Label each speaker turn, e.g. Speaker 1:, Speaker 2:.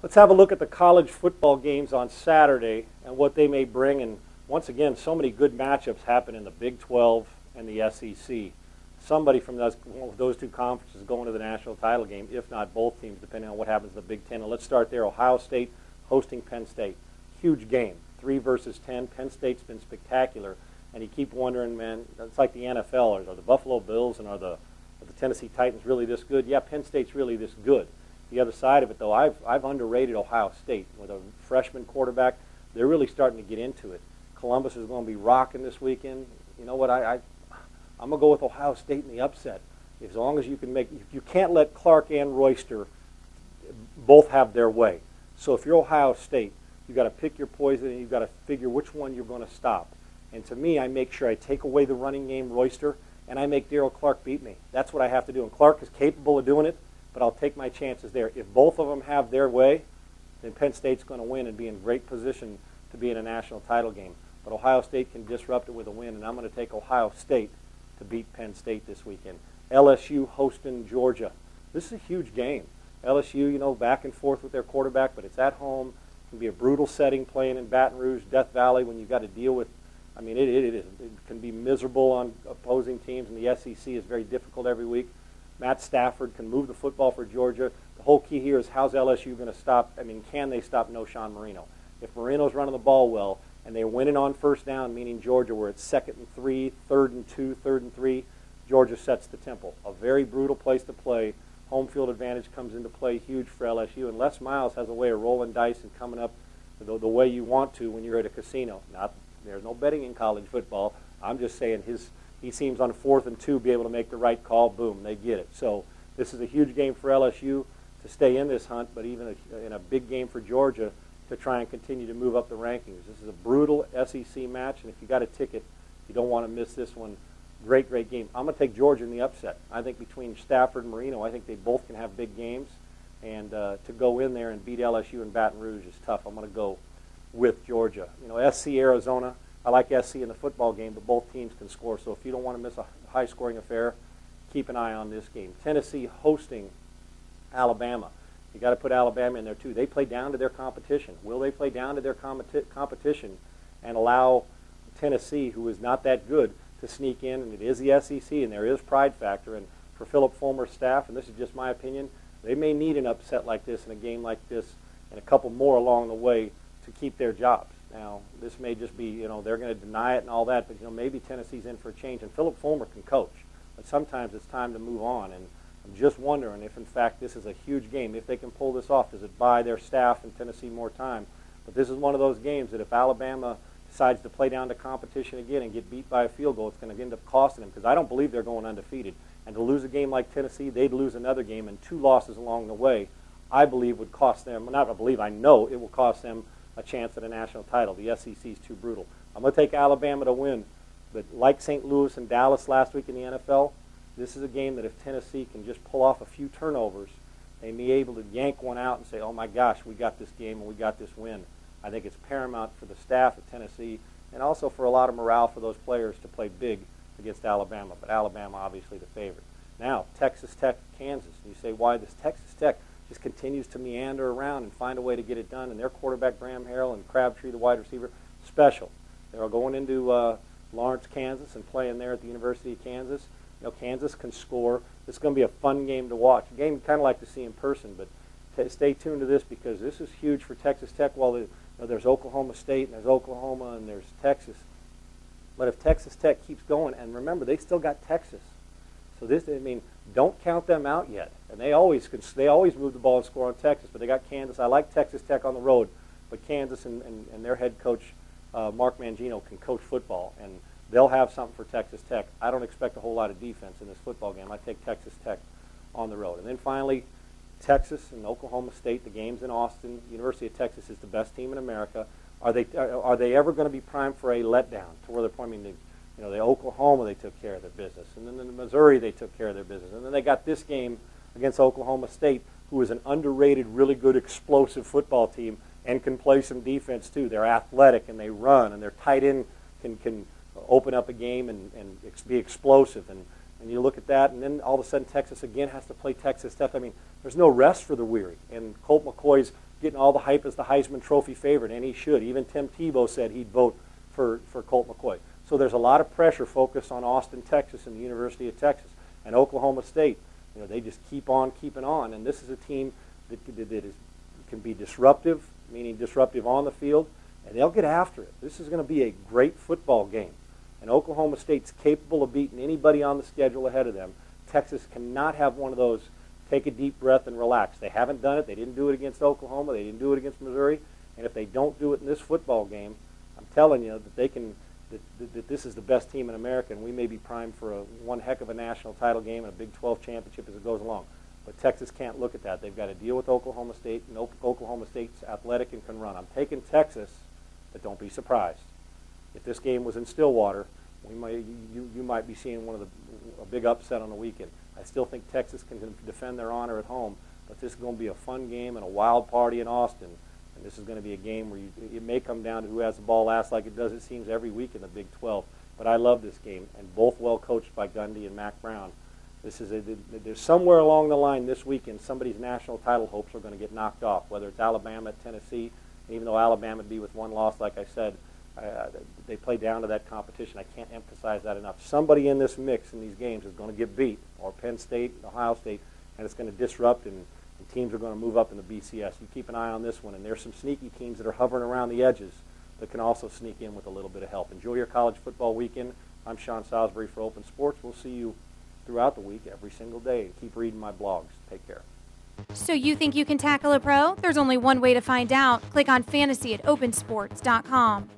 Speaker 1: Let's have a look at the college football games on Saturday and what they may bring. And once again, so many good matchups happen in the Big 12 and the SEC. Somebody from those two conferences going to the national title game, if not both teams, depending on what happens in the Big 10. And let's start there. Ohio State hosting Penn State. Huge game, 3 versus 10. Penn State's been spectacular. And you keep wondering, man, it's like the NFL. Are the Buffalo Bills and are the Tennessee Titans really this good? Yeah, Penn State's really this good. The other side of it, though, I've underrated Ohio State. With a freshman quarterback, they're really starting to get into it. Columbus is going to be rocking this weekend. You know what? I'm going to go with Ohio State in the upset. As long as you can make – you can't let Clark and Royster both have their way. So if you're Ohio State, you've got to pick your poison and you've got to figure which one you're going to stop. And to me, I make sure I take away the running game, Royster, and I make Daryl Clark beat me. That's what I have to do. And Clark is capable of doing it, but I'll take my chances there. If both of them have their way, then Penn State's going to win and be in great position to be in a national title game. But Ohio State can disrupt it with a win, and I'm going to take Ohio State to beat Penn State this weekend. LSU hosting Georgia. This is a huge game. LSU, you know, back and forth with their quarterback, but it's at home. It can be a brutal setting playing in Baton Rouge, Death Valley, when you've got to deal with, I mean, it can be miserable on opposing teams, and the SEC is very difficult every week. Matt Stafford can move the football for Georgia. The whole key here is how's LSU going to stop? I mean, can they stop Sean Marino? If Marino's running the ball well and they're winning on first down, meaning Georgia, where it's 2nd and 3, 3rd and 2, 3rd and 3, Georgia sets the tempo. A very brutal place to play. Home field advantage comes into play huge for LSU. And Les Miles has a way of rolling dice and coming up the way you want to when you're at a casino. There's no betting in college football. I'm just saying he seems on 4th and 2 be able to make the right call. Boom, they get it. So this is a huge game for LSU to stay in this hunt, but even in a big game for Georgia to try and continue to move up the rankings. This is a brutal SEC match, and if you got a ticket, you don't want to miss this one. Great, great game. I'm going to take Georgia in the upset. I think between Stafford and Marino, I think they both can have big games, and to go in there and beat LSU in Baton Rouge is tough. I'm going to go with Georgia. You know, SC Arizona. I like SC in the football game, but both teams can score. So if you don't want to miss a high-scoring affair, keep an eye on this game. Tennessee hosting Alabama. You got to put Alabama in there too. They play down to their competition. Will they play down to their competition and allow Tennessee, who is not that good, to sneak in? And it is the SEC, and there is pride factor. And for Philip Fulmer's staff, and this is just my opinion, they may need an upset like this in a game like this and a couple more along the way to keep their jobs. Now, this may just be, you know, they're going to deny it and all that, but, you know, maybe Tennessee's in for a change. And Philip Fulmer can coach, but sometimes it's time to move on. And I'm just wondering if, in fact, this is a huge game. If they can pull this off, does it buy their staff and Tennessee more time? But this is one of those games that if Alabama decides to play down to competition again and get beat by a field goal, it's going to end up costing them, because I don't believe they're going undefeated. And to lose a game like Tennessee, they'd lose another game, and 2 losses along the way, I believe would cost them, not I believe, I know it will cost them a chance at a national title. The SEC is too brutal. I'm going to take Alabama to win, but like St. Louis and Dallas last week in the NFL, this is a game that if Tennessee can just pull off a few turnovers, they may be able to yank one out and say, oh my gosh, we got this game and we got this win. I think it's paramount for the staff at Tennessee and also for a lot of morale for those players to play big against Alabama, but Alabama obviously the favorite. Now, Texas Tech, Kansas. And you say, why does Texas Tech just continues to meander around and find a way to get it done? And their quarterback, Graham Harrell, and Crabtree, the wide receiver, special. They're going into Lawrence, Kansas, and playing there at the University of Kansas. You know, Kansas can score. It's going to be a fun game to watch. A game you kind of like to see in person, but stay tuned to this because this is huge for Texas Tech. While there's Oklahoma State, and there's Oklahoma, and there's Texas. But if Texas Tech keeps going, and remember, they still got Texas. So this, I mean, don't count them out yet. And they always move the ball and score on Texas, but they got Kansas. I like Texas Tech on the road, but Kansas and their head coach, Mark Mangino, can coach football, and they'll have something for Texas Tech. I don't expect a whole lot of defense in this football game. I take Texas Tech on the road. And then finally, Texas and Oklahoma State. The game's in Austin. University of Texas is the best team in America. Are they ever going to be primed for a letdown to where they're pointing? The Oklahoma, they took care of their business. And then in Missouri, they took care of their business. And then they got this game against Oklahoma State, who is an underrated, really good, explosive football team and can play some defense, too. They're athletic, and they run, and their tight end can open up a game and be explosive. And you look at that, and then all of a sudden Texas again has to play Texas Tech. I mean, there's no rest for the weary. And Colt McCoy's getting all the hype as the Heisman Trophy favorite, and he should. Even Tim Tebow said he'd vote for Colt McCoy. So there's a lot of pressure focused on Austin, Texas, and the University of Texas, and Oklahoma State. You know, they just keep on keeping on, and this is a team that can be disruptive, meaning disruptive on the field, and they'll get after it. This is going to be a great football game, and Oklahoma State's capable of beating anybody on the schedule ahead of them. Texas cannot have one of those take a deep breath and relax. They haven't done it. They didn't do it against Oklahoma. They didn't do it against Missouri. And if they don't do it in this football game, I'm telling you that they can. That this is the best team in America, and we may be primed for one heck of a national title game and a Big 12 championship as it goes along. But Texas can't look at that. They've got to deal with Oklahoma State, and Oklahoma State's athletic and can run. I'm taking Texas, but don't be surprised. If this game was in Stillwater, you might be seeing a big upset on the weekend. I still think Texas can defend their honor at home, but this is going to be a fun game and a wild party in Austin. And this is going to be a game where it may come down to who has the ball last, like it does, it seems, every week in the Big 12. But I love this game, and both well coached by Gundy and Mac Brown. There's somewhere along the line this weekend somebody's national title hopes are going to get knocked off, whether it's Alabama, Tennessee. And even though Alabama would be with one loss, like I said, they play down to that competition. I can't emphasize that enough. Somebody in this mix in these games is going to get beat, or Penn State, Ohio State, and it's going to disrupt, and teams are going to move up in the BCS. You keep an eye on this one, and there's some sneaky teams that are hovering around the edges that can also sneak in with a little bit of help. Enjoy your college football weekend. I'm Sean Salisbury for Open Sports. We'll see you throughout the week, every single day, and keep reading my blogs. Take care.
Speaker 2: So you think you can tackle a pro? There's only one way to find out. Click on fantasy at opensports.com.